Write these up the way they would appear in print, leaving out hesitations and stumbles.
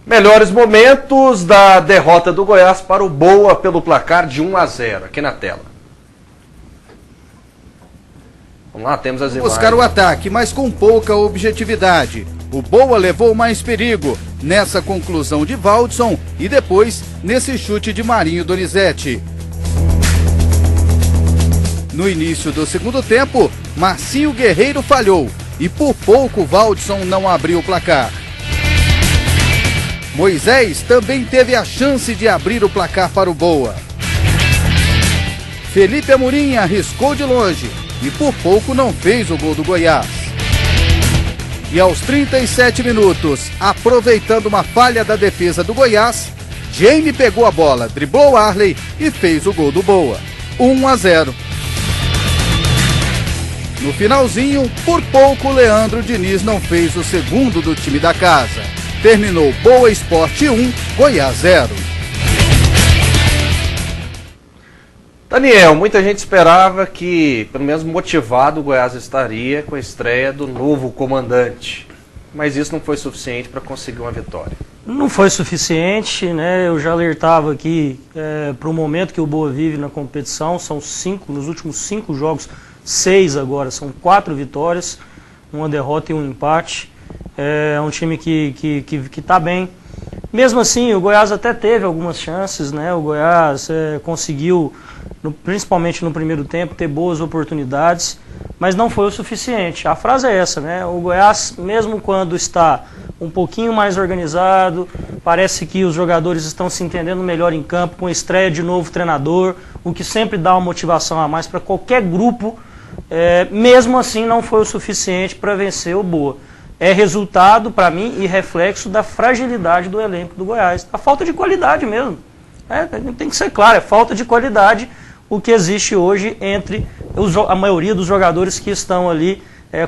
Melhores momentos da derrota do Goiás para o Boa pelo placar de 1-0, aqui na tela. Vamos lá, temos as imagens. Buscar o ataque, mas com pouca objetividade. O Boa levou mais perigo nessa conclusão de Valdson e depois nesse chute de Marinho Donizete. No início do segundo tempo, Marcinho Guerreiro falhou e por pouco Valdson não abriu o placar. Moisés também teve a chance de abrir o placar para o Boa. Felipe Amorim arriscou de longe e por pouco não fez o gol do Goiás. E aos 37 minutos, aproveitando uma falha da defesa do Goiás, Jamie pegou a bola, driblou Arley e fez o gol do Boa. 1-0. No finalzinho, por pouco, Leandro Diniz não fez o segundo do time da casa. Terminou Boa Esporte 1, Goiás 0. Daniel, muita gente esperava que, pelo menos motivado, o Goiás estaria com a estreia do novo comandante. Mas isso não foi suficiente para conseguir uma vitória. Não foi suficiente, né? Eu já alertava aqui para o momento que o Boa vive na competição. São 5, nos últimos 5 jogos, 6 agora, são 4 vitórias, uma derrota e um empate. É um time que está bem. Mesmo assim, o Goiás até teve algumas chances, né? O Goiás conseguiu, principalmente no primeiro tempo, ter boas oportunidades, mas não foi o suficiente. A frase é essa, né? O Goiás, mesmo quando está um pouquinho mais organizado, parece que os jogadores estão se entendendo melhor em campo, com a estreia de novo treinador, o que sempre dá uma motivação a mais para qualquer grupo, mesmo assim não foi o suficiente para vencer o Boa. É resultado, para mim, e reflexo da fragilidade do elenco do Goiás. A falta de qualidade mesmo. Tem que ser claro, é falta de qualidade o que existe hoje entre a maioria dos jogadores que estão ali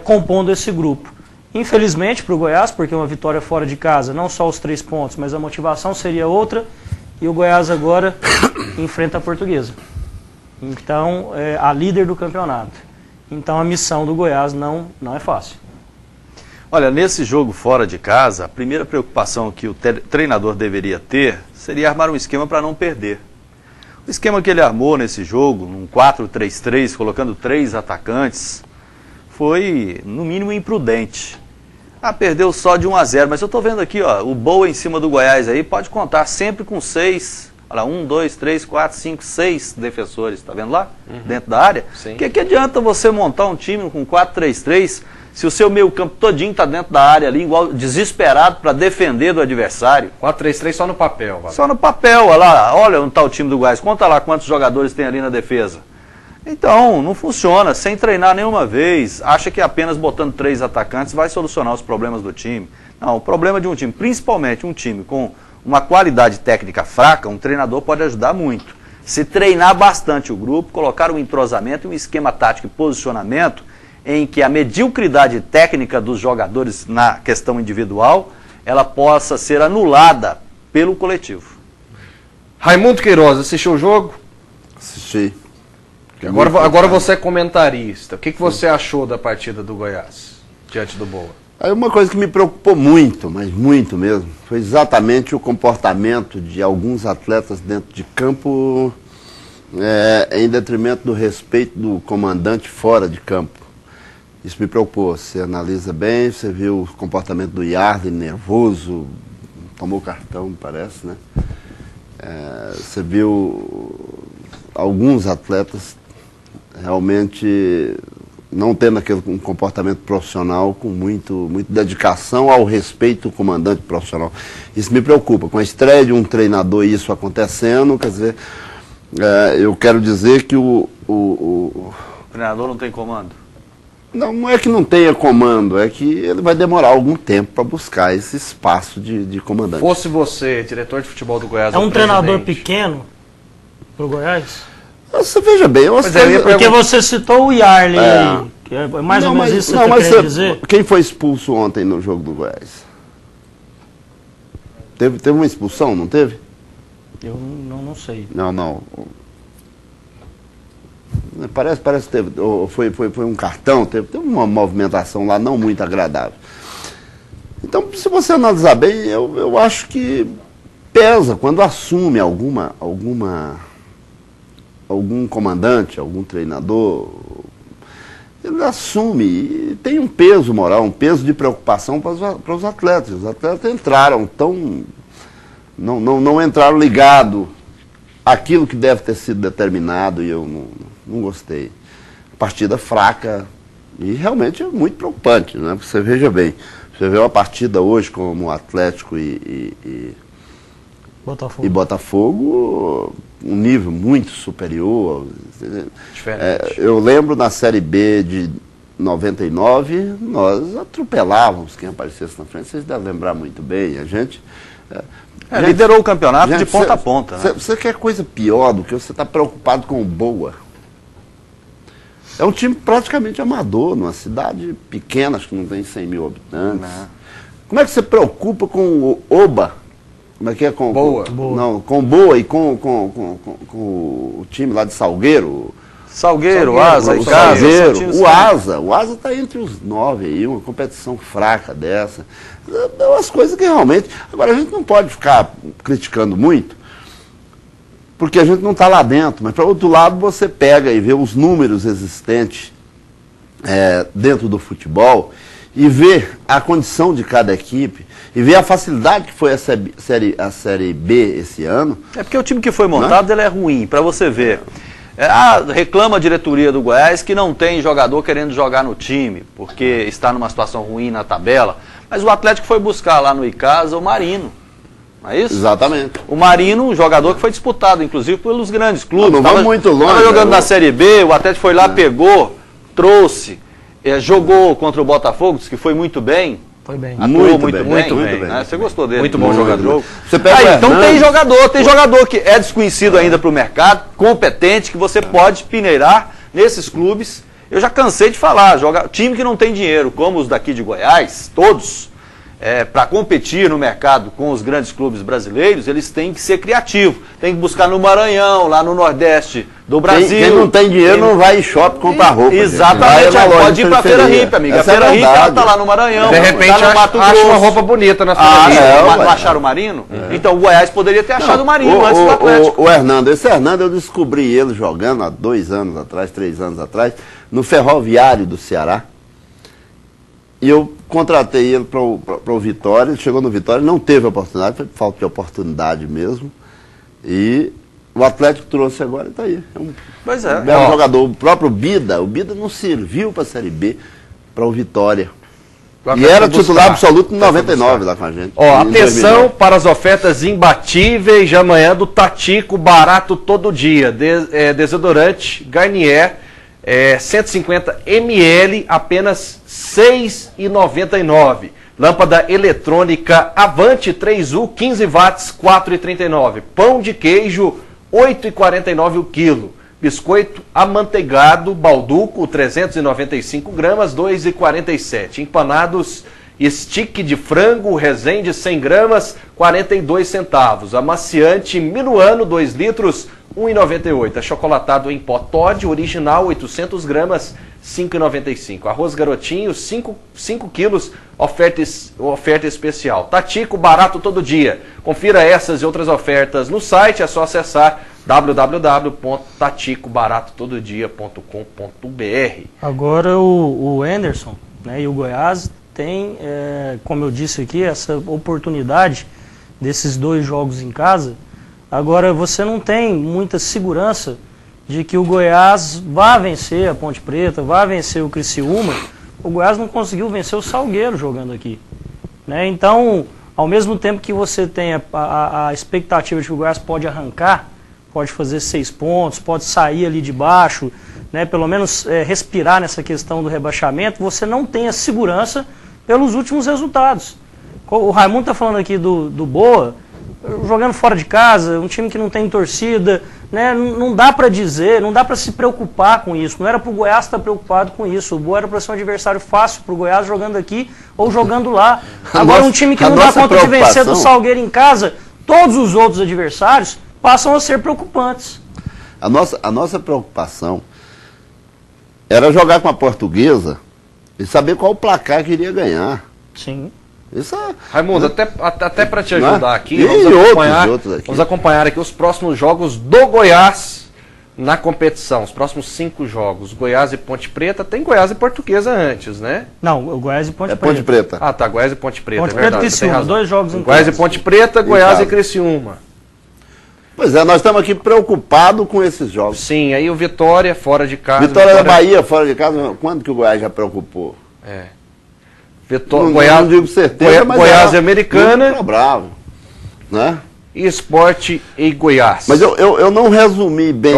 compondo esse grupo. Infelizmente para o Goiás, porque uma vitória fora de casa, não só os 3 pontos, mas a motivação seria outra, e o Goiás agora enfrenta a Portuguesa. Então, a líder do campeonato. Então a missão do Goiás não é fácil. Olha, nesse jogo fora de casa, a primeira preocupação que o treinador deveria ter seria armar um esquema para não perder. O esquema que ele armou nesse jogo, num 4-3-3, colocando 3 atacantes, foi, no mínimo, imprudente. Perdeu só de 1-0, mas eu estou vendo aqui, ó, o Boa em cima do Goiás aí, pode contar sempre com 6, olha, 1, 2, 3, 4, 5, 6 defensores, tá vendo lá? Dentro da área. O que adianta você montar um time com 4-3-3 se o seu meio campo todinho está dentro da área ali, igual desesperado para defender do adversário? 4-3-3 só no papel. Valeu. Só no papel, olha lá, olha onde está o time do Goiás, conta lá quantos jogadores tem ali na defesa. Então, não funciona, sem treinar nenhuma vez, acha que apenas botando 3 atacantes vai solucionar os problemas do time. Não, o problema de um time, principalmente um time com uma qualidade técnica fraca, um treinador pode ajudar muito. Se treinar bastante o grupo, colocar um entrosamento, um esquema tático e posicionamento, em que a mediocridade técnica dos jogadores na questão individual, ela possa ser anulada pelo coletivo. Raimundo Queiroz, assistiu o jogo? Assisti. Agora você é comentarista. O que você achou da partida do Goiás diante do Boa? Aí uma coisa que me preocupou muito, mas muito mesmo, foi exatamente o comportamento de alguns atletas dentro de campo, em detrimento do respeito do comandante fora de campo. Isso me preocupou. Você analisa bem, você viu o comportamento do Yarley, nervoso, tomou cartão, parece, né? Você viu alguns atletas realmente não tendo um comportamento profissional com muita dedicação ao respeito do comandante profissional. Isso me preocupa. Com a estreia de um treinador e isso acontecendo, quer dizer, eu quero dizer que o treinador não tem comando? Não é que não tenha comando, é que ele vai demorar algum tempo para buscar esse espaço de comandante. Fosse você, diretor de futebol do Goiás, é um treinador pequeno pro Goiás? Você veja bem, porque você citou o Yarley aí, que é mais ou menos isso que você quer dizer? Quem foi expulso ontem no jogo do Goiás? Teve uma expulsão, não teve? Eu não sei. Não. Parece que teve, foi um cartão, teve uma movimentação lá não muito agradável. Então Então, se você analisar bem, eu acho que pesa quando assume algum comandante, algum treinador, ele assume e tem um peso moral, um peso de preocupação para os atletas. Os atletas entraram não entraram ligado àquilo que deve ter sido determinado e eu não gostei. Partida fraca e realmente é muito preocupante, né? Você veja bem, você vê uma partida hoje como Atlético e Botafogo, um nível muito superior. Diferente. Eu lembro na Série B de 99, nós atropelávamos quem aparecesse na frente, vocês devem lembrar muito bem, a gente... liderou o campeonato de ponta a ponta. Né? Você quer coisa pior do que você estar preocupado com o Boa? É um time praticamente amador, numa cidade pequena, acho que não tem 100 mil habitantes. Não. Como é que você preocupa com o Oba? Como é que é? Com Boa. Não, com Boa e com o time lá de Salgueiro. Salgueiro, Asa, o Asa. O Asa está entre os 9 aí, uma competição fraca dessa. É umas coisas que realmente... Agora, a gente não pode ficar criticando muito, porque a gente não está lá dentro. Mas, para outro lado, você pega e vê os números existentes dentro do futebol e vê a condição de cada equipe e vê a facilidade que foi a Série B esse ano. É porque o time que foi montado ele é ruim, para você ver. Reclama a diretoria do Goiás que não tem jogador querendo jogar no time, porque está numa situação ruim na tabela. Mas o Atlético foi buscar lá no Icasa o Marino. Não é isso? Exatamente. O Marino, um jogador que foi disputado, inclusive, pelos grandes clubes. Não vai muito longe. Estava jogando na Série B, o Atlético foi lá, pegou, trouxe, jogou contra o Botafogo, disse que foi muito bem. Foi bem. Atuou muito bem. Né? Você gostou dele? Muito bom jogador. Então tem jogador que é desconhecido ainda para o mercado, competente, que você pode peneirar nesses clubes. Eu já cansei de falar, time que não tem dinheiro, como os daqui de Goiás, todos, para competir no mercado com os grandes clubes brasileiros, eles têm que ser criativos. Tem que buscar no Maranhão, lá no Nordeste do Brasil. Quem não tem dinheiro não vai em shopping comprar roupa. Exatamente, pode ir para a Feira Hippie, amiga. A Feira Hippie está lá no Maranhão, de repente tá no Mato acha Grosso. uma roupa bonita na Feira Hippie. Não acharam o Marino? Então o Goiás poderia ter achado o Marino antes do Atlético. Esse Hernando, eu descobri ele jogando há 2 anos atrás, 3 anos atrás, no Ferroviário do Ceará. E eu contratei ele para o Vitória, ele chegou no Vitória, não teve oportunidade, foi falta de oportunidade mesmo. E o Atlético trouxe agora e está aí. É um belo jogador. O próprio Bida, o Bida não serviu para a Série B, para o Vitória. E era titular absoluto em 99 lá com a gente. Atenção para as ofertas imbatíveis de amanhã do Tatico, barato todo dia. Desodorante Garnier, 150 ml, apenas R$ 6,99. Lâmpada eletrônica Avante 3U, 15 watts, R$ 4,39. Pão de queijo, R$ 8,49 o quilo. Biscoito amanteigado Balduco, 395 gramas, R$ 2,47. Empanados stick de frango Resende, 100 gramas, 42 centavos. Amaciante Minuano, 2 litros, R$ 1,98. Achocolatado em pó Toddy, original, 800 gramas, R$ 5,95. Arroz Garotinho, 5 quilos, oferta especial. Tatico, barato todo dia. Confira essas e outras ofertas no site, é só acessar www.taticobaratotododia.com.br. Agora o Anderson, né, e o Goiás tem, como eu disse aqui, essa oportunidade desses 2 jogos em casa. Agora você não tem muita segurança de que o Goiás vá vencer a Ponte Preta, vá vencer o Criciúma. O Goiás não conseguiu vencer o Salgueiro jogando aqui, né? Então, ao mesmo tempo que você tem a expectativa de que o Goiás pode arrancar, pode fazer 6 pontos, pode sair ali de baixo, né, pelo menos respirar nessa questão do rebaixamento, você não tem a segurança pelos últimos resultados. O Raimundo está falando aqui do Boa, jogando fora de casa, um time que não tem torcida, né, não dá para dizer, não dá para se preocupar com isso. Não era para o Goiás estar preocupado com isso. O Boa era para ser um adversário fácil para o Goiás jogando aqui ou jogando lá. Agora um time que não dá conta de vencer do Salgueiro em casa, todos os outros adversários passam a ser preocupantes. A nossa preocupação era jogar com a Portuguesa e saber qual o placar que iria ganhar. Sim. Isso é... Raimundo, até para te ajudar aqui, E outros aqui. vamos acompanhar aqui os próximos jogos do Goiás na competição, os próximos 5 jogos. Goiás e Ponte Preta, tem Goiás e Portuguesa antes, né? Não, o Goiás e Ponte Preta. Ponte Preta. Ah, tá, Goiás e Ponte Preta, Ponte é Preta verdade. e Criciúma, 2 jogos em Goiás e casa. Ponte Preta, Goiás e Criciúma. Pois é, nós estamos aqui preocupados com esses jogos. Sim, aí o Vitória fora de casa. Vitória da Bahia fora de casa, quando que o Goiás já preocupou? Goiás, não digo certeza, mas Goiás e Americana. Muito bravo, né? E Sport e Goiás. Mas eu não resumi bem,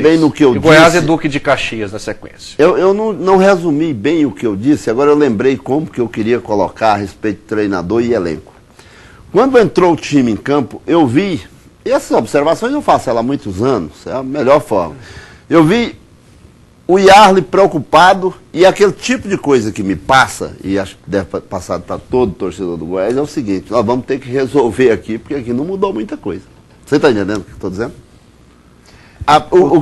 bem no que eu disse. Goiás e Duque de Caxias na sequência. Eu não resumi bem o que eu disse, agora eu lembrei como que eu queria colocar a respeito de treinador e elenco. Quando entrou o time em campo, eu vi, e essas observações eu faço ela há muitos anos, é a melhor forma. Eu vi o Yarley preocupado, e aquele tipo de coisa que me passa, e acho que deve passar para todo torcedor do Goiás, é o seguinte: nós vamos ter que resolver aqui, porque aqui não mudou muita coisa. Você está entendendo o que eu estou dizendo? O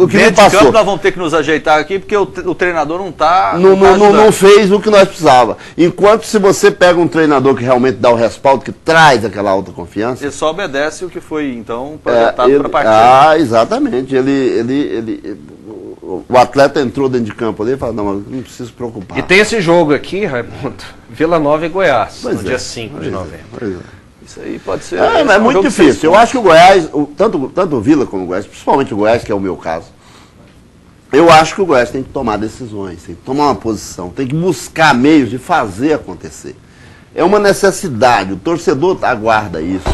que me passou. Campo nós vamos ter que nos ajeitar aqui, porque o treinador não está... Não fez o que nós precisávamos. Enquanto se você pega um treinador que realmente dá o respaldo, que traz aquela autoconfiança... Ele só obedece o que foi, então, projetado para a partida. Ah, exatamente. O atleta entrou dentro de campo ali e falou: não, não preciso se preocupar. E tem esse jogo aqui, Raimundo, Vila Nova e Goiás, pois no dia 5 de novembro. Isso aí pode ser... É muito difícil. Eu acho que o Goiás, tanto o Vila como o Goiás, principalmente o Goiás, que é o meu caso, eu acho que o Goiás tem que tomar decisões, tem que tomar uma posição, tem que buscar meios de fazer acontecer. É uma necessidade, o torcedor aguarda isso.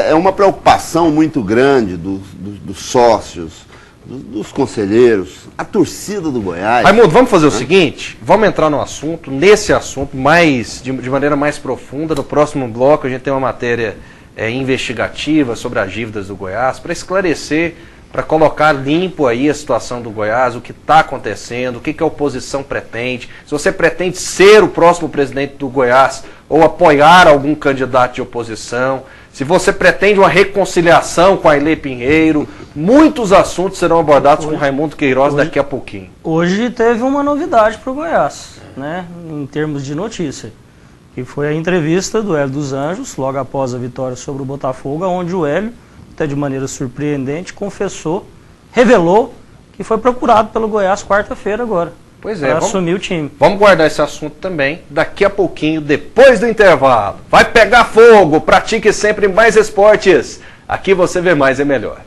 É uma preocupação muito grande dos sócios, dos conselheiros, a torcida do Goiás. Raimundo, vamos fazer o seguinte, vamos entrar no assunto, nesse assunto, de maneira mais profunda. No próximo bloco a gente tem uma matéria investigativa sobre as dívidas do Goiás, para esclarecer, para colocar limpo aí a situação do Goiás, o que está acontecendo, o que a oposição pretende, se você pretende ser o próximo presidente do Goiás ou apoiar algum candidato de oposição, se você pretende uma reconciliação com a Ailê Pinheiro. Muitos assuntos serão abordados com Raimundo Queiroz daqui a pouquinho. Hoje teve uma novidade para o Goiás, né, em termos de notícia, que foi a entrevista do Hélio dos Anjos, logo após a vitória sobre o Botafogo, onde o Hélio, até de maneira surpreendente, revelou que foi procurado pelo Goiás quarta-feira agora. Pois é, para assumir o time. Vamos guardar esse assunto também daqui a pouquinho, depois do intervalo. Vai pegar fogo, pratique sempre mais esportes. Aqui você vê mais é melhor.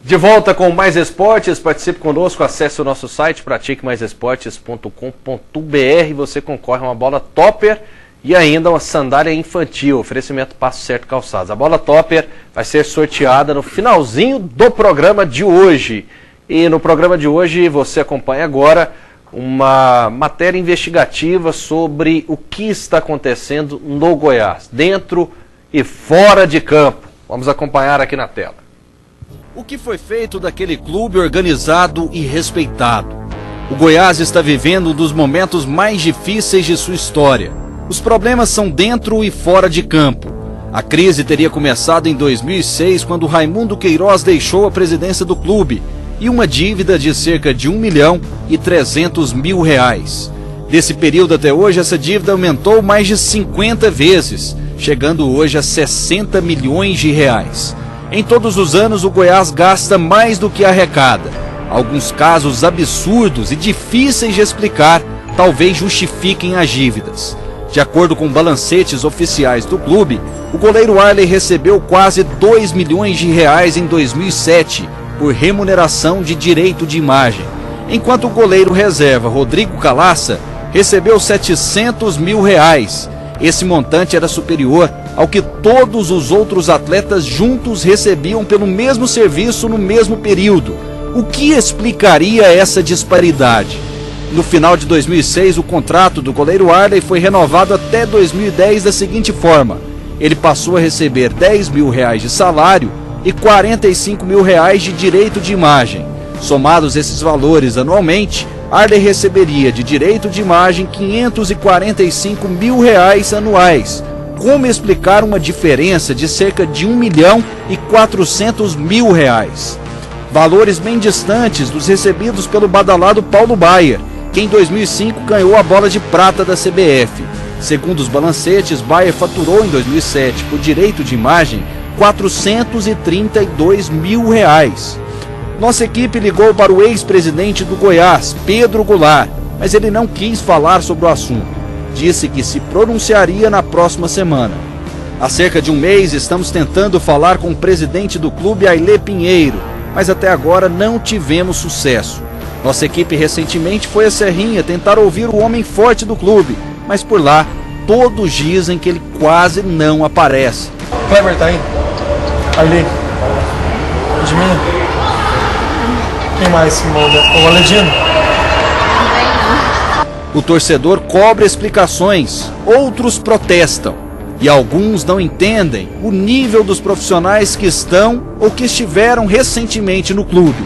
De volta com Mais Esportes, participe conosco, acesse o nosso site, pratiquemaisesportes.com.br, você concorre a uma bola Topper e ainda uma sandália infantil, oferecimento Passo Certo Calçados. A bola Topper vai ser sorteada no finalzinho do programa de hoje. E no programa de hoje você acompanha agora uma matéria investigativa sobre o que está acontecendo no Goiás, dentro e fora de campo. Vamos acompanhar aqui na tela. O que foi feito daquele clube organizado e respeitado? O Goiás está vivendo um dos momentos mais difíceis de sua história. Os problemas são dentro e fora de campo. A crise teria começado em 2006, quando Raimundo Queiroz deixou a presidência do clube e uma dívida de cerca de R$1.300.000. Desse período até hoje, essa dívida aumentou mais de 50 vezes, chegando hoje a R$60 milhões. Em todos os anos, o Goiás gasta mais do que arrecada. Alguns casos absurdos e difíceis de explicar talvez justifiquem as dívidas. De acordo com balancetes oficiais do clube, o goleiro Arley recebeu quase R$2 milhões em 2007 por remuneração de direito de imagem, enquanto o goleiro reserva Rodrigo Calaça recebeu R$700 mil. Esse montante era superior ao que todos os outros atletas juntos recebiam pelo mesmo serviço no mesmo período. O que explicaria essa disparidade? No final de 2006, o contrato do goleiro Arley foi renovado até 2010 da seguinte forma: ele passou a receber R$10 mil de salário e R$45 mil de direito de imagem. Somados esses valores anualmente, Arley receberia de direito de imagem R$545 mil anuais, como explicar uma diferença de cerca de R$1.400.000. Valores bem distantes dos recebidos pelo badalado Paulo Baier, que em 2005 ganhou a bola de prata da CBF. Segundo os balancetes, Baier faturou em 2007, por direito de imagem, R$432.000. Nossa equipe ligou para o ex-presidente do Goiás, Pedro Goulart, mas ele não quis falar sobre o assunto. Disse que se pronunciaria na próxima semana. Há cerca de um mês estamos tentando falar com o presidente do clube, Ailê Pinheiro, mas até agora não tivemos sucesso. Nossa equipe recentemente foi a Serrinha tentar ouvir o homem forte do clube, mas por lá todos dizem que ele quase não aparece. Kleber tá aí? Ailê? Edmina? Quem mais se manda? O Aledino? O torcedor cobra explicações, outros protestam. E alguns não entendem o nível dos profissionais que estão ou que estiveram recentemente no clube.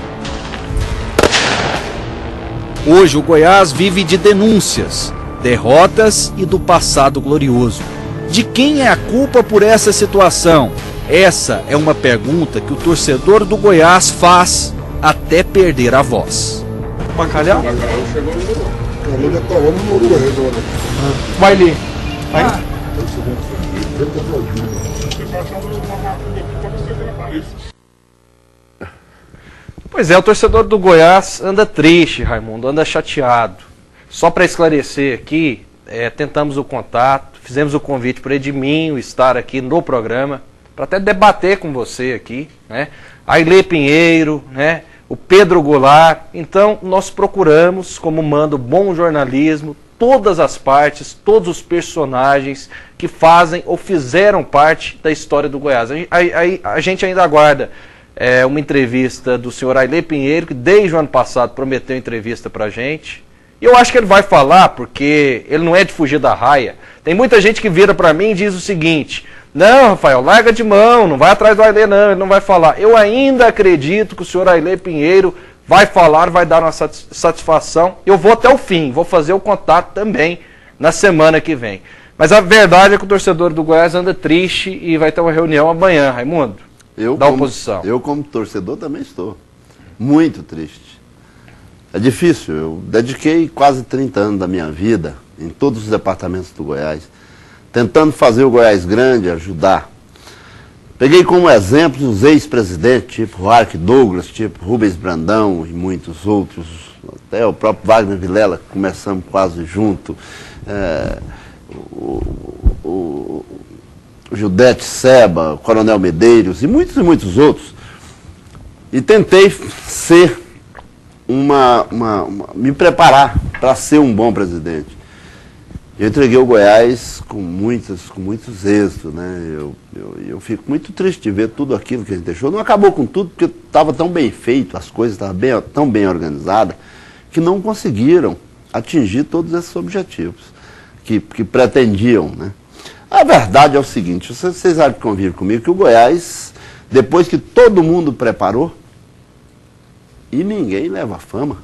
Hoje o Goiás vive de denúncias, derrotas e do passado glorioso. De quem é a culpa por essa situação? Essa é uma pergunta que o torcedor do Goiás faz até perder a voz. Bacalhau? Vai ali. Pois é, o torcedor do Goiás anda triste, Raimundo, anda chateado. Só para esclarecer aqui, tentamos o contato, fizemos o convite para Edminho estar aqui no programa, para até debater com você aqui, né? Ailê Pinheiro, né? O Pedro Goulart. Então, nós procuramos, como manda o bom jornalismo, todas as partes, todos os personagens que fazem ou fizeram parte da história do Goiás. A gente ainda aguarda uma entrevista do senhor Ailê Pinheiro, que desde o ano passado prometeu entrevista pra gente. E eu acho que ele vai falar, porque ele não é de fugir da raia. Tem muita gente que vira pra mim e diz o seguinte: não, Rafael, larga de mão, não vai atrás do Ailê não, ele não vai falar. Eu ainda acredito que o senhor Ailê Pinheiro vai falar, vai dar uma satisfação. Eu vou até o fim, vou fazer o contato também na semana que vem. Mas a verdade é que o torcedor do Goiás anda triste e vai ter uma reunião amanhã, Raimundo, da oposição. Eu, como torcedor, também estou muito triste. É difícil, eu dediquei quase 30 anos da minha vida em todos os departamentos do Goiás, tentando fazer o Goiás grande, ajudar. Peguei como exemplo os ex-presidentes, tipo Ark Douglas, tipo Rubens Brandão e muitos outros, até o próprio Wagner Vilela, que começamos quase junto, o Judete Seba, o Coronel Medeiros e muitos outros. E tentei ser me preparar para ser um bom presidente. Eu entreguei o Goiás com muitos êxitos, né? Eu fico muito triste de ver tudo aquilo que a gente deixou. Não acabou com tudo, porque estava tão bem feito, as coisas estavam tão bem organizadas, que não conseguiram atingir todos esses objetivos que pretendiam, né? A verdade é o seguinte, vocês há de convir comigo, que o Goiás, depois que todo mundo preparou, e ninguém leva fama.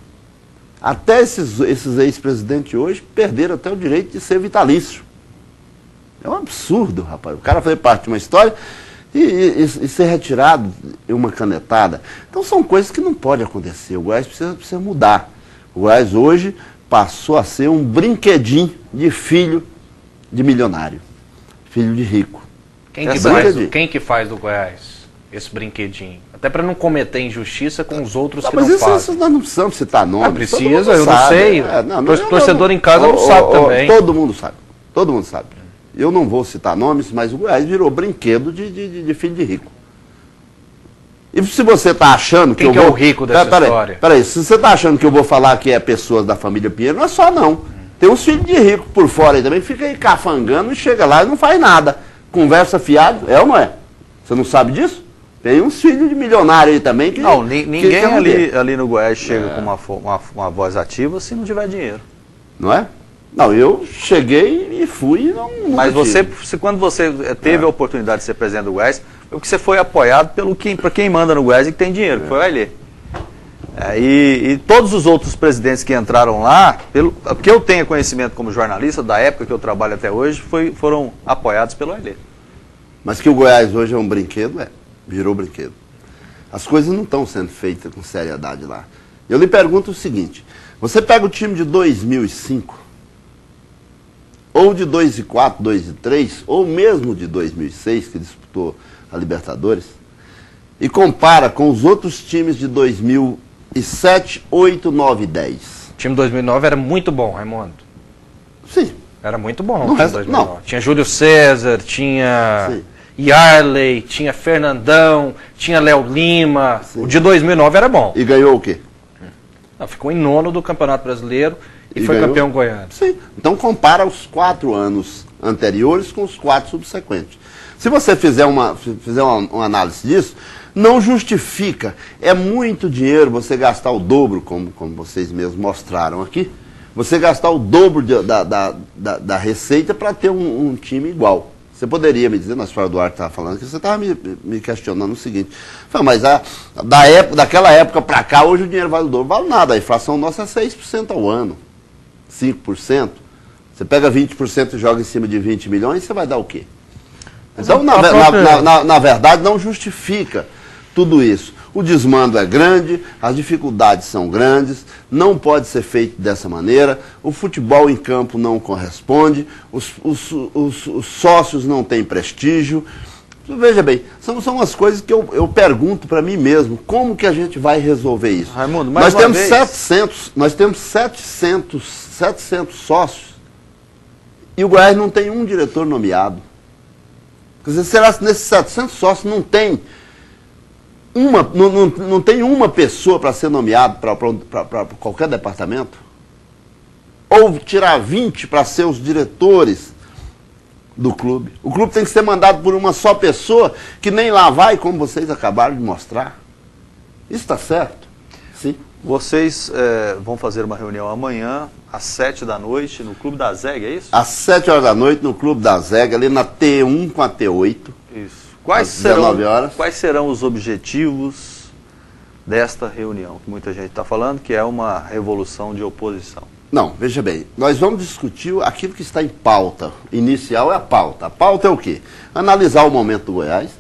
Até esses ex-presidentes hoje perderam até o direito de ser vitalício. É um absurdo, rapaz. O cara fazer parte de uma história e ser retirado em uma canetada. Então são coisas que não podem acontecer. O Goiás precisa mudar. O Goiás hoje passou a ser um brinquedinho de filho de milionário. Filho de rico. Quem que faz do Goiás esse brinquedinho? Até para não cometer injustiça com os outros que não fazem. Mas isso nós não precisamos citar nomes. Precisa, eu não sei. Torcedor em casa não sabe também. Todo mundo sabe. Todo mundo sabe. Eu não vou citar nomes, mas o Goiás virou brinquedo de filho de rico. E se você está achando que Quem é o rico dessa história? Peraí, se você está achando que eu vou falar que é pessoas da família Pinheiro, não é só não. Tem uns filhos de rico por fora aí também, fica aí cafangando e chega lá e não faz nada. Conversa fiado, é ou não é? Você não sabe disso? Tem uns filhos de milionário aí também que... Não, ninguém ali no Goiás chega com uma voz ativa se não tiver dinheiro. Não é? Não, eu cheguei e fui e não... Mas quando você teve a oportunidade de ser presidente do Goiás, foi porque você foi apoiado por quem manda no Goiás e que tem dinheiro, que foi o Ailê. E todos os outros presidentes que entraram lá, pelo que eu tenho conhecimento como jornalista, da época que eu trabalho até hoje, foram apoiados pelo Ailê. Mas que o Goiás hoje é um brinquedo, virou brinquedo. As coisas não estão sendo feitas com seriedade lá. Eu lhe pergunto o seguinte, você pega o time de 2005, ou de 2004, 2003, ou mesmo de 2006, que disputou a Libertadores, e compara com os outros times de 2007, 8, 9 e 10. O time de 2009 era muito bom, Raimundo. Sim. Era muito bom No o time de resto, 2009. não. Tinha Júlio César, tinha Sim. Yarley, tinha Fernandão, tinha Léo Lima. Sim. O de 2009 era bom. E ganhou o quê? Não, ficou em nono do Campeonato Brasileiro e foi ganhou? campeão goiano. Sim. Então compara os 4 anos anteriores com os 4 subsequentes. Se você fizer uma análise disso, não justifica. É muito dinheiro você gastar o dobro, como vocês mesmos mostraram aqui, você gastar o dobro da receita para ter um time igual. Você poderia me dizer, mas o Eduardo estava falando, que você estava me questionando o seguinte, mas daquela época para cá, hoje o dinheiro vale o dobro. Vale nada, a inflação nossa é 6% ao ano, 5%. Você pega 20% e joga em cima de 20 milhões, você vai dar o quê? Então, na verdade, não justifica tudo isso. O desmando é grande, as dificuldades são grandes, não pode ser feito dessa maneira, o futebol em campo não corresponde, os sócios não têm prestígio. Veja bem, são as coisas que eu pergunto para mim mesmo, como que a gente vai resolver isso? Raimundo, nós temos 700 sócios e o Goiás não tem um diretor nomeado. Quer dizer, será que nesses 700 sócios não tem uma pessoa para ser nomeado para qualquer departamento? Ou tirar 20 para ser os diretores do clube? O clube tem que ser mandado por uma só pessoa, que nem lá vai, como vocês acabaram de mostrar. Isso está certo? Sim. Vocês vão fazer uma reunião amanhã, às 7 da noite, no Clube da ZEG, é isso? Às 7 horas da noite, no Clube da ZEG, ali na T1 com a T8. Isso. Às 19 horas. Quais serão os objetivos desta reunião? Que muita gente está falando que é uma revolução de oposição. Não, veja bem, nós vamos discutir aquilo que está em pauta. Inicial é a pauta. A pauta é o quê? Analisar o momento do Goiás,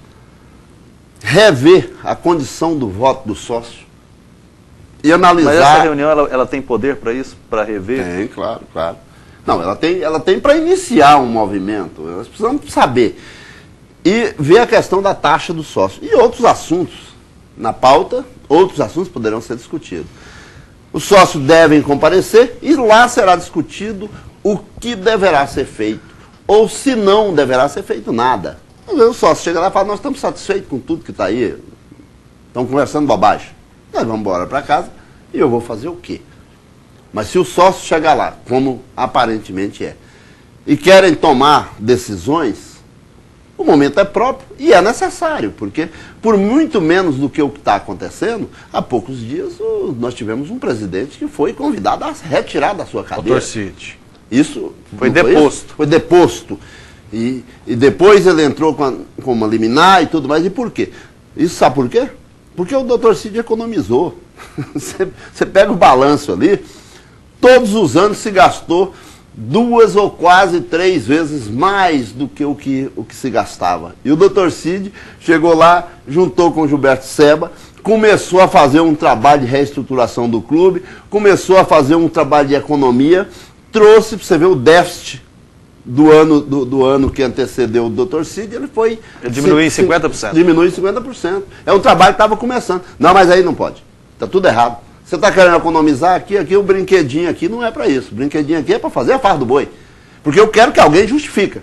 rever a condição do voto do sócio e analisar... Mas essa reunião, ela tem poder para isso? Para rever? Tem, claro. Não, ela tem para iniciar um movimento. Nós precisamos saber. E ver a questão da taxa do sócio. E outros assuntos na pauta, outros assuntos poderão ser discutidos. Os sócios devem comparecer e lá será discutido o que deverá ser feito. Ou se não deverá ser feito nada. O sócio chega lá e fala, nós estamos satisfeitos com tudo que está aí. Estão conversando bobagem. Nós vamos embora para casa e eu vou fazer o quê? Mas se o sócio chegar lá, como aparentemente é, e querem tomar decisões, o momento é próprio e é necessário, porque por muito menos do que o que está acontecendo, há poucos dias nós tivemos um presidente que foi convidado a retirar da sua cadeira. Dr. Cid. Isso foi deposto. Foi deposto. E depois ele entrou com uma liminar e tudo mais. E por quê? Isso sabe por quê? Porque o Dr. Cid economizou. Você pega o balanço ali, todos os anos se gastou 2 ou quase 3 vezes mais do que o que se gastava. E o Dr. Cid chegou lá, juntou com o Gilberto Seba, começou a fazer um trabalho de reestruturação do clube, começou a fazer um trabalho de economia, trouxe, para você ver, o déficit do ano que antecedeu o Dr. Cid, ele diminuiu em 50%. Diminuiu em 50%. É um trabalho que estava começando. Não, mas aí não pode. Está tudo errado. Você está querendo economizar aqui o brinquedinho aqui não é para isso. O brinquedinho aqui é para fazer a farra do boi. Porque eu quero que alguém justifique.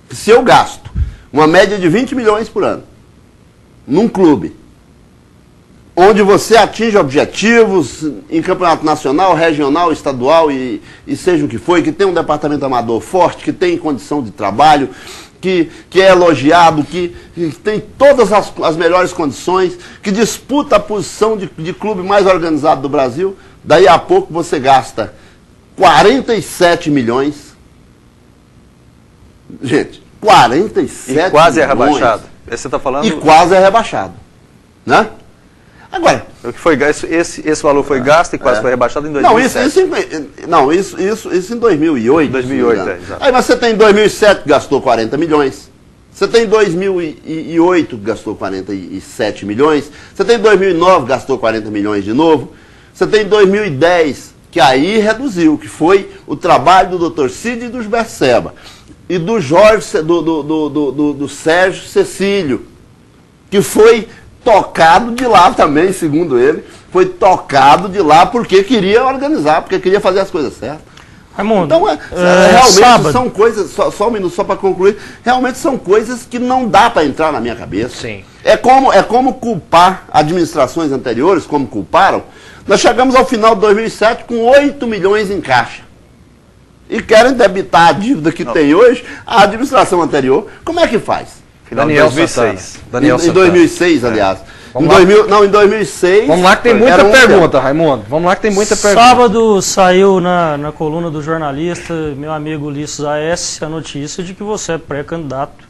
Se eu gasto uma média de 20 milhões por ano num clube, onde você atinge objetivos em campeonato nacional, regional, estadual e seja o que for, que tem um departamento amador forte, que tem condição de trabalho, que é elogiado, que tem todas as melhores condições, que disputa a posição de clube mais organizado do Brasil, daí a pouco você gasta 47 milhões. Gente, 47 e quase milhões. É rebaixado. Você está falando... E quase é rebaixado. Né? Agora, O que foi gasto, esse valor foi gasto e quase foi rebaixado em 2007. Isso em 2008. 2008, exato. Aí você tem em 2007 que gastou 40 milhões. Você tem em 2008 que gastou 47 milhões. Você tem em 2009 que gastou 40 milhões de novo. Você tem em 2010 que aí reduziu, que foi o trabalho do Dr. Cid e do Gilberto Seba. E do Jorge, do Sérgio Cecílio, que foi tocado de lá também, segundo ele, foi tocado de lá porque queria organizar, porque queria fazer as coisas certas. Raimundo, Então, realmente sábado. são coisas, só um minuto, só para concluir, realmente são coisas que não dá para entrar na minha cabeça. Sim. É como culpar administrações anteriores, como culparam. Nós chegamos ao final de 2007 com 8 milhões em caixa. E querem debitar a dívida que tem hoje a administração anterior. Como é que faz? Final de Daniel 2006. Santana. Daniel Em Santana. 2006, aliás. Vamos Em lá. 2006... Vamos lá que tem muita era um pergunta, Raimundo. Vamos lá que tem muita pergunta. Sábado saiu na coluna do jornalista, meu amigo Ulisses A.S., a notícia de que você é pré-candidato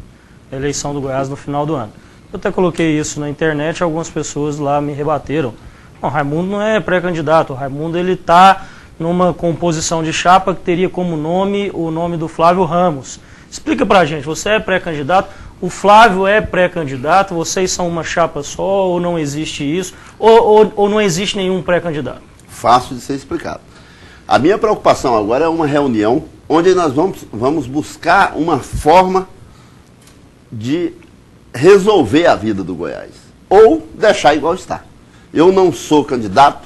à eleição do Goiás no final do ano. Eu até coloquei isso na internet, algumas pessoas lá me rebateram. Não, Raimundo não é pré-candidato, o Raimundo ele está numa composição de chapa que teria como nome o nome do Flávio Ramos. Explica pra gente, você é pré-candidato, o Flávio é pré-candidato, vocês são uma chapa só ou não existe isso, ou não existe nenhum pré-candidato? Fácil de ser explicado. A minha preocupação agora é uma reunião onde nós vamos buscar uma forma de resolver a vida do Goiás. Ou deixar igual está. Eu não sou candidato,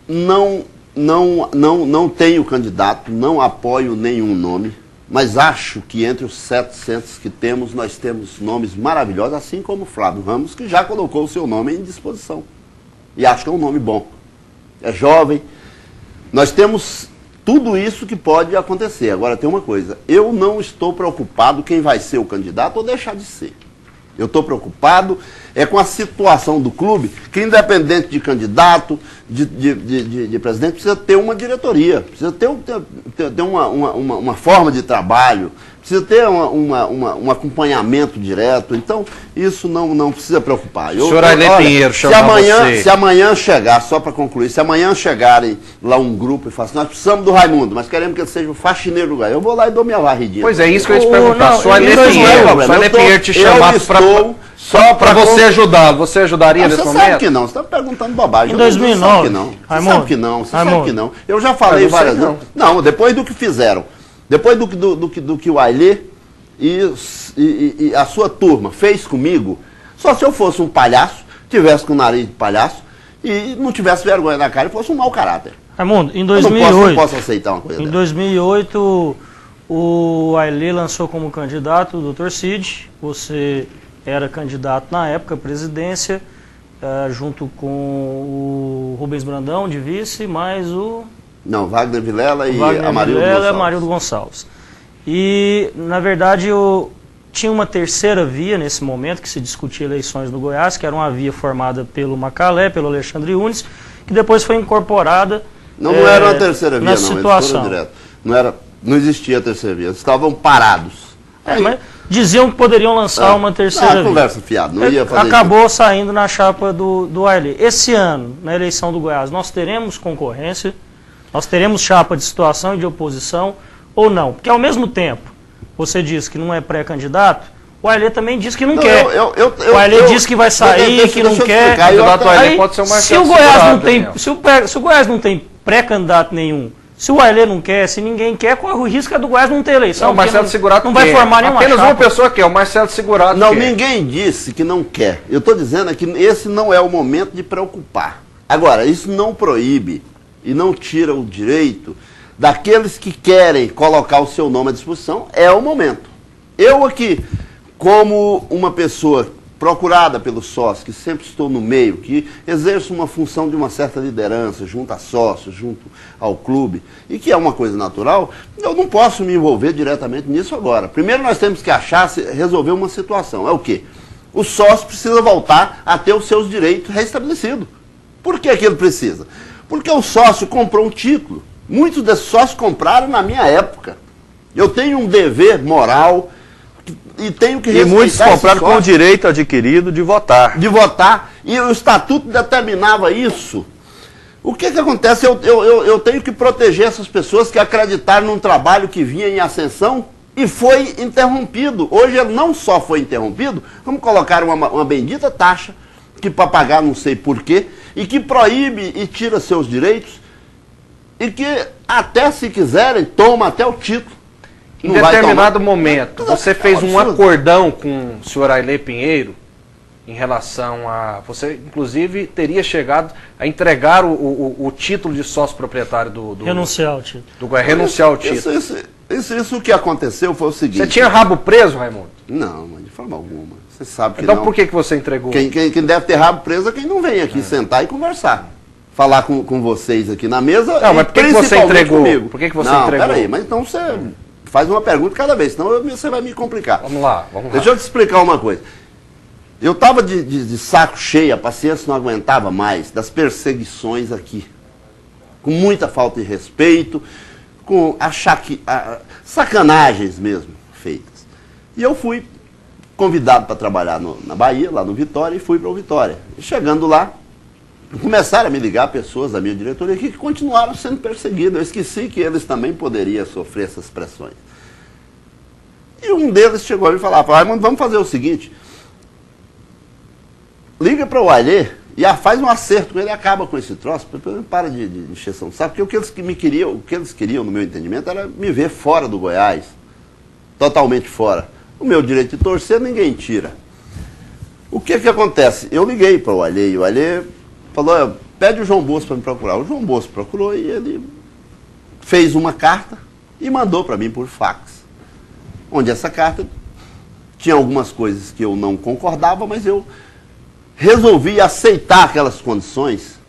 não tenho candidato, não apoio nenhum nome, mas acho que entre os 700 que temos, nós temos nomes maravilhosos, assim como o Flávio Ramos, que já colocou o seu nome em disposição. E acho que é um nome bom. É jovem. Nós temos tudo isso que pode acontecer. Agora tem uma coisa, eu não estou preocupado quem vai ser o candidato ou deixar de ser. Eu estou preocupado com a situação do clube, que independente de candidato, de presidente, precisa ter uma diretoria, precisa ter uma forma de trabalho, precisa ter um acompanhamento direto. Então, isso não precisa preocupar. Senhor Ailê Pinheiro, se amanhã chegar, só para concluir, se amanhã chegarem lá um grupo e falar assim, nós precisamos do Raimundo, mas queremos que ele seja o faxineiro do Goiás, eu vou lá e dou minha varridinha. Pois é, isso que eu ia te perguntar. não, Se o Ailê Pinheiro te chamasse para você ajudá-lo, você ajudaria nesse Você momento? sabe que não, você está perguntando bobagem. Em 2009, Você sabe que não, você sabe Raimundo. que não. Eu já falei Eu não sei várias vezes. não. Não, depois do que fizeram, depois do que o Ailê e a sua turma fez comigo, só se eu fosse um palhaço, tivesse com o nariz de palhaço e não tivesse vergonha na cara e fosse um mau caráter. Raimundo, em Eu 2008, não posso aceitar uma coisa em dessa. 2008 o Ailê lançou como candidato o Dr. Cid, você era candidato na época à presidência, junto com o Rubens Brandão de vice, mais o Não, Wagner Vilela e Wagner Amarildo Vilela e Gonçalves. Amarildo Gonçalves. E, na verdade, tinha uma terceira via nesse momento que se discutia eleições no Goiás, que era uma via formada pelo Macalé, pelo Alexandre Yunes, que depois foi incorporada Não era uma terceira via, na não, eles situação. foram direto. Não existia a terceira via, eles estavam parados. Mas diziam que poderiam lançar uma terceira via. Conversa fiada, não ia fazer Acabou saindo na chapa do Ailê. Esse ano, na eleição do Goiás, nós teremos concorrência, nós teremos chapa de situação e de oposição ou não? Porque ao mesmo tempo, você diz que não é pré-candidato, o Ailê também diz que não quer. O Ailê diz que vai sair, que não quer. O candidato Ailê pode ser o Se Marcelo o Goiás não Segurado, tem, Daniel. se o Goiás não tem pré-candidato nenhum, se o Ailê não quer, se ninguém quer, corre o risco do Goiás não ter eleição. Não, o Marcelo porque Segurato não vai quer. formar nenhuma Apenas chapa. uma pessoa quer, o Marcelo Segurato Não, quer. ninguém disse que não quer. Eu estou dizendo que esse não é o momento de preocupar. Agora, isso não proíbe e não tira o direito daqueles que querem colocar o seu nome à disposição. É o momento. Eu aqui, como uma pessoa procurada pelos sócios, que sempre estou no meio, que exerço uma função de uma certa liderança junto a sócios, junto ao clube, e que é uma coisa natural, eu não posso me envolver diretamente nisso agora. Primeiro nós temos que resolver uma situação. É o quê? O sócio precisa voltar a ter os seus direitos restabelecidos. Por que ele precisa? Porque o sócio comprou um título. Muitos desses sócios compraram na minha época. Eu tenho um dever moral e tenho que E respeitar muitos compraram esse com o sócio. direito adquirido de votar. De votar, e o estatuto determinava isso. O que acontece? Eu tenho que proteger essas pessoas que acreditaram num trabalho que vinha em ascensão e foi interrompido. Hoje ele não só foi interrompido, como colocaram uma bendita taxa, que para pagar não sei porquê, e que proíbe e tira seus direitos, e que até se quiserem, toma até o título. Em determinado momento, você fez um acordão com o senhor Ailê Pinheiro em relação a... Você, inclusive, teria chegado a entregar o título de sócio proprietário do Renunciar ao título. Renunciar ao título. Isso que aconteceu foi o seguinte... Você tinha rabo preso, Raimundo? Não, de forma alguma. Você sabe que então não. Por que você entregou? Quem deve ter rabo preso é quem não vem aqui sentar e conversar. Falar com vocês aqui na mesa. Não, mas por que você entregou? Comigo. Por que você não, entregou? Peraí, mas então você faz uma pergunta cada vez, senão você vai me complicar. Vamos lá. Deixa eu te explicar uma coisa. Eu estava de saco cheio, a paciência não aguentava mais das perseguições aqui. Com muita falta de respeito, com sacanagens mesmo feitas. E eu fui convidado para trabalhar na Bahia, lá no Vitória, e fui para o Vitória. E chegando lá, começaram a me ligar pessoas da minha diretoria que continuaram sendo perseguidas. Eu esqueci que eles também poderiam sofrer essas pressões. E um deles chegou a me falar, Raimundo, vamos fazer o seguinte, liga para o Ailê e faz um acerto com ele e acaba com esse troço, para de encheção de saco, porque o que eles queriam, no meu entendimento, era me ver fora do Goiás, totalmente fora. O meu direito de torcer ninguém tira. O que acontece? Eu liguei para o Ailê e o Ailê falou, pede o João Bosco para me procurar. O João Bosco procurou e ele fez uma carta e mandou para mim por fax. Onde essa carta tinha algumas coisas que eu não concordava, mas eu resolvi aceitar aquelas condições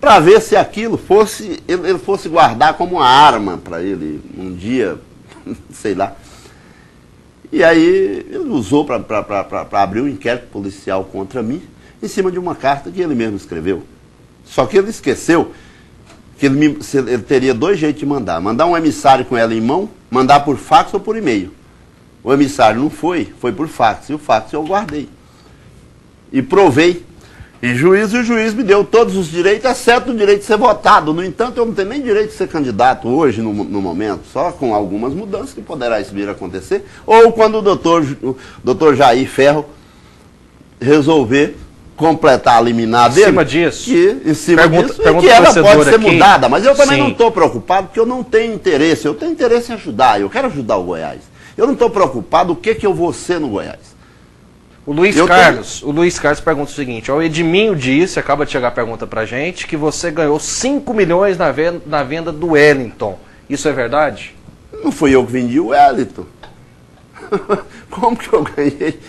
para ver se aquilo ele fosse guardar como uma arma para ele um dia, sei lá. E aí ele usou para abrir um inquérito policial contra mim, em cima de uma carta que ele mesmo escreveu. Só que ele esqueceu que ele teria dois jeitos de mandar. Mandar um emissário com ela em mão, mandar por fax ou por e-mail. O emissário não foi por fax. E o fax eu guardei. E provei. E o juiz me deu todos os direitos, exceto o direito de ser votado. No entanto, eu não tenho nem direito de ser candidato hoje, no momento, só com algumas mudanças que poderá vir a acontecer. Ou quando o doutor Jair Ferro resolver completar a liminar dele. Em cima disso. Em cima disso, pergunta que ela pode ser aqui, mudada. Mas eu também sim, não estou preocupado, porque eu não tenho interesse. Eu tenho interesse em ajudar, eu quero ajudar o Goiás. Eu não estou preocupado o que eu vou ser no Goiás. O Luiz Carlos pergunta o seguinte, o Edminho disse, acaba de chegar a pergunta pra gente, que você ganhou 5 milhões na venda do Wellington. Isso é verdade? Não fui eu que vendi o Wellington. Como que eu ganhei?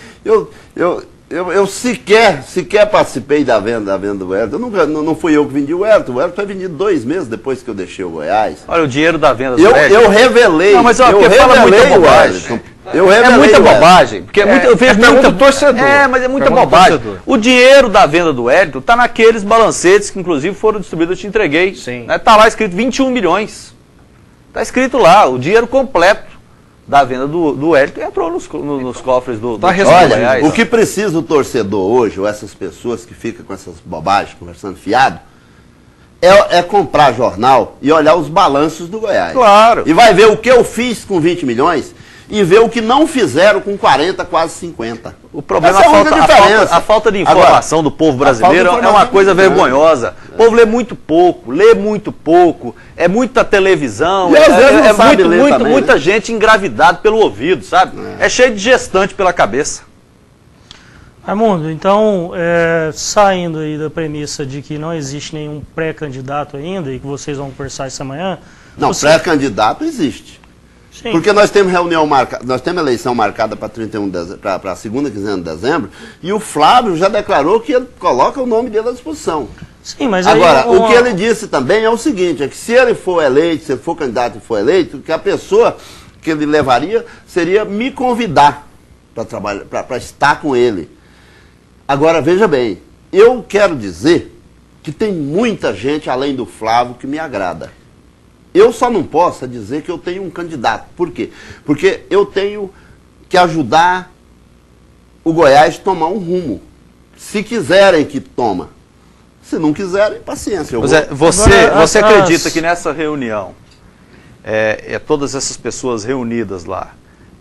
Eu sequer participei da venda do Wellington. Não fui eu que vendi o Wellington. O Wellington foi vendido 2 meses depois que eu deixei o Goiás. Olha, o dinheiro da venda do Wellington. Eu revelei. Não, mas porque fala muita bobagem. É muita bobagem. Porque eu vejo muita torcedor. Mas é muita bobagem. O dinheiro da venda do Wellington está naqueles balancetes que inclusive foram distribuídos, eu te entreguei. Sim. Está lá escrito 21 milhões. Está escrito lá, o dinheiro completo da venda do Wellington entrou nos cofres do Olha, o que precisa o torcedor hoje, ou essas pessoas que ficam com essas bobagens, conversando fiado, é comprar jornal e olhar os balanços do Goiás. Claro. E vai ver o que eu fiz com 20 milhões e ver o que não fizeram com 40, quase 50. O problema é a falta de informação do povo brasileiro é uma coisa vergonhosa. O povo lê muito pouco, é muita televisão, muita gente engravidada pelo ouvido, sabe? É cheio de gestante pela cabeça. Raimundo, então, saindo aí da premissa de que não existe nenhum pré-candidato ainda e que vocês vão conversar isso amanhã... Não, pré-candidato existe. Sim. Porque nós temos nós temos eleição marcada para a segunda quinzena de dezembro, e o Flávio já declarou que ele coloca o nome dele à disposição. Sim, mas agora, o que ele disse também é o seguinte, é que se ele for eleito, se ele for candidato e for eleito, que a pessoa que ele levaria seria me convidar para trabalhar, para estar com ele. Agora, veja bem, eu quero dizer que tem muita gente além do Flávio que me agrada. Eu só não posso dizer que eu tenho um candidato. Por quê? Porque eu tenho que ajudar o Goiás a tomar um rumo. Se quiserem que toma. Se não quiserem, paciência. Você acredita que nessa reunião, todas essas pessoas reunidas lá,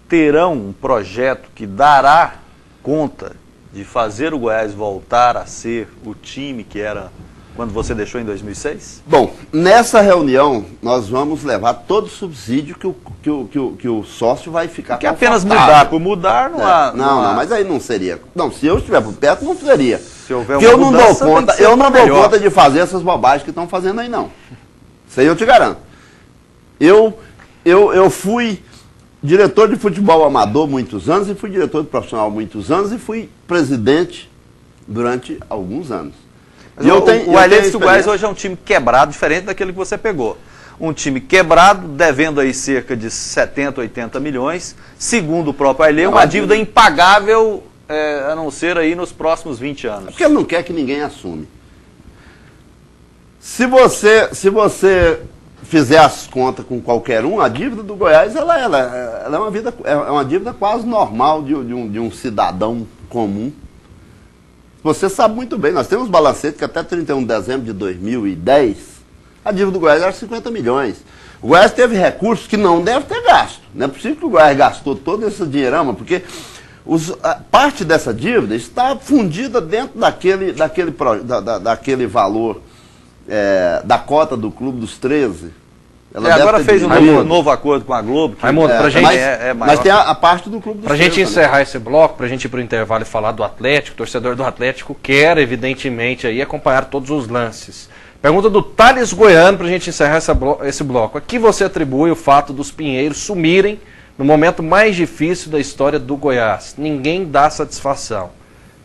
terão um projeto que dará conta de fazer o Goiás voltar a ser o time que era quando você deixou em 2006? Bom, nessa reunião nós vamos levar todo o subsídio que o sócio vai ficar. Que apenas mudar, por mudar não há... Não, mas aí não seria. Não, se eu estiver por perto, não seria. Se houver porque uma mudança, eu não dou conta de fazer essas bobagens que estão fazendo aí, não. Isso aí eu te garanto. Eu fui diretor de futebol amador muitos anos, e fui diretor de profissional muitos anos, e fui presidente durante alguns anos. Mas o Ailton do Goiás hoje é um time quebrado, diferente daquele que você pegou. Um time quebrado, devendo aí cerca de 70, 80 milhões, segundo o próprio Ailton, uma dívida impagável, a não ser aí nos próximos 20 anos. É porque ele não quer que ninguém assume. Se você fizer as contas com qualquer um, a dívida do Goiás ela é uma dívida quase normal de um cidadão comum. Você sabe muito bem, nós temos balancete que até 31 de dezembro de 2010, a dívida do Goiás era 50 milhões. O Goiás teve recursos que não deve ter gasto. Não é possível que o Goiás gastou todo esse dinheirama, porque parte dessa dívida está fundida dentro daquele valor da cota do Clube dos 13. Agora fez um novo acordo com a Globo. Raimundo, pra gente mas tem a parte do Clube dos 13. Pra gente encerrar esse bloco, pra gente ir pro intervalo e falar do Atlético, o torcedor do Atlético quer, evidentemente, aí acompanhar todos os lances. Pergunta do Thales Goiano, pra gente encerrar esse bloco. A que você atribui o fato dos Pinheiros sumirem no momento mais difícil da história do Goiás? Ninguém dá satisfação.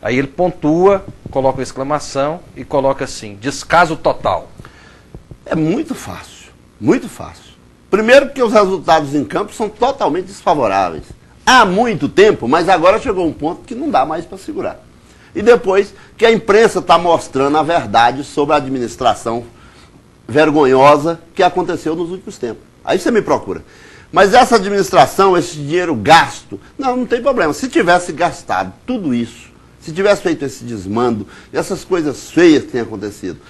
Aí ele pontua, coloca uma exclamação e coloca assim, descaso total. É muito fácil. Muito fácil. Primeiro porque os resultados em campo são totalmente desfavoráveis. Há muito tempo, mas agora chegou um ponto que não dá mais para segurar. E depois que a imprensa está mostrando a verdade sobre a administração vergonhosa que aconteceu nos últimos tempos. Aí você me procura. Mas essa administração, esse dinheiro gasto, não tem problema. Se tivesse gastado tudo isso, se tivesse feito esse desmando, essas coisas feias que têm acontecido,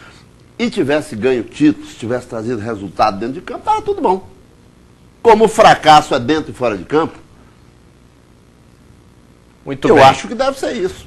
e tivesse ganho títulos, tivesse trazido resultado dentro de campo, estava tudo bom. Como o fracasso é dentro e fora de campo, eu acho que deve ser isso.